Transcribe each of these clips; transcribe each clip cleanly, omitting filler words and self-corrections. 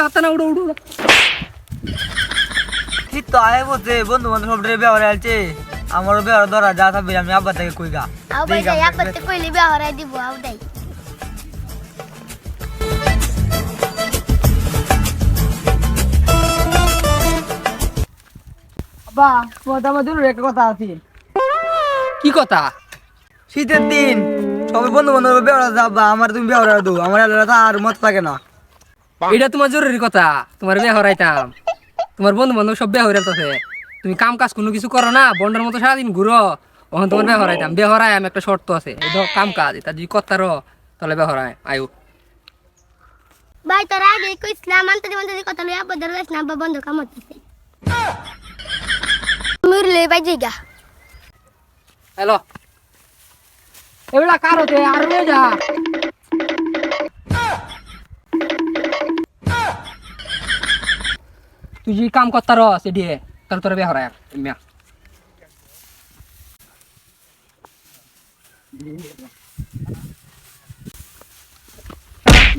হতা না উড়ো উড়ো শীত তো আয় বলছে বন্ধু বান্ধব সব ব্যবহার আছে আমারও ব্যবহার ধরা যা থাকবে আমি আব্বা থেকে কই গা আও ভাই যাই আপত্তি কইলি ব্যবহার দিব আও দেই আব্বা তোমার আমার জরুরি একটা কথা আছে কি কথা শীতের দিন সবাই বন্ধু বান্ধব ব্যবহার যাবা আমার তুমি ব্যবহার দো আমার এলাকা আর মত থাকে না এটা তোমার জরুরি কথা তোমার বিয়ে হরাইতাম তোমার বন্ধু বান্ধব সব বিয়ে হরাইতাছে তুমি কাম কাজ কোনো কিছু করো না বন্ডার মতো সারাদিন ঘুরো ওখানে তোমার বিয়ে হরাইতাম বিয়ে হরাই আমি একটা শর্ত আছে এই ধর কাম কাজ এটা যদি করতারো তাহলে বিয়ে হরাই আয়ু ভাই তোরা আগে কইছিলাম আন্তরিক কথা লই আব্বা ধরে না আব্বা বন্ধ কাম হচ্ছে মুরলে ভাই জায়গা হ্যালো এবেলা কার হতে আর রয়ে যা তুই যে কাম করতার সেটি তাহলে তোর বিয়ে হরাই মিয়া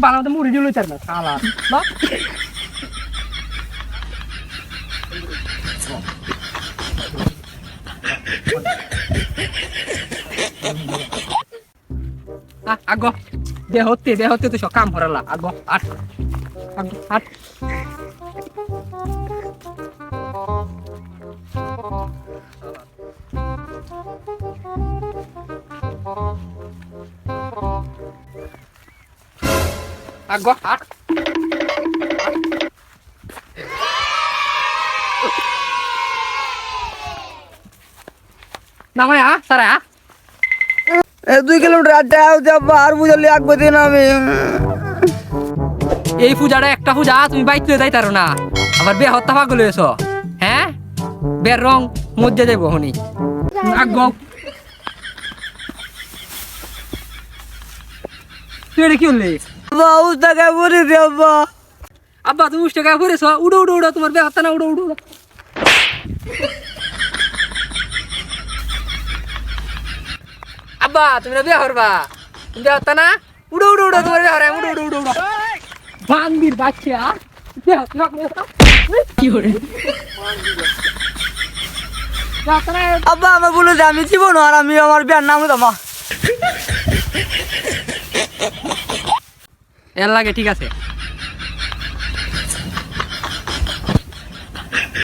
বানাতে মুড়ি দিল চার না শালা না আগো দেহ হতে তো সব কাম করালা আগো আট আগো আট আগো আট নামায় সারা 2 কিলোমিটার আড্ডা যাবা আর বুঝলি আগবে দিন আমি এই পূজাটা একটা পূজা তুমি বাইক তুলে যাইতারো না আবার বিয়ে হত্যা পাগল হয়েছ হ্যাঁ বের রং মধ্যে যাইব হনি আগ তুই এটা কি হলি আব্বা উস্তাকে বলে দে আব্বা আব্বা তুমি উষ্টা গায়ে ঘুরেছ উড়ো উড়ো উড়ো তোমার বিয়ে হত্যা না উড়ো উড়ো আব্বা তুমি বিয়ে হরবা তুমি বিয়ে হত্যা না উড়ো উড়ো উড়ো তোমার বিয়ে হরাই উড়ো উড়ো উড়ো উড়ো বান্দির বাচ্চা কি করে আব্বা আমার বলে যে আমি জীবন আর আমি আমার বিয়ার নাম দামা এর লাগে ঠিক আছে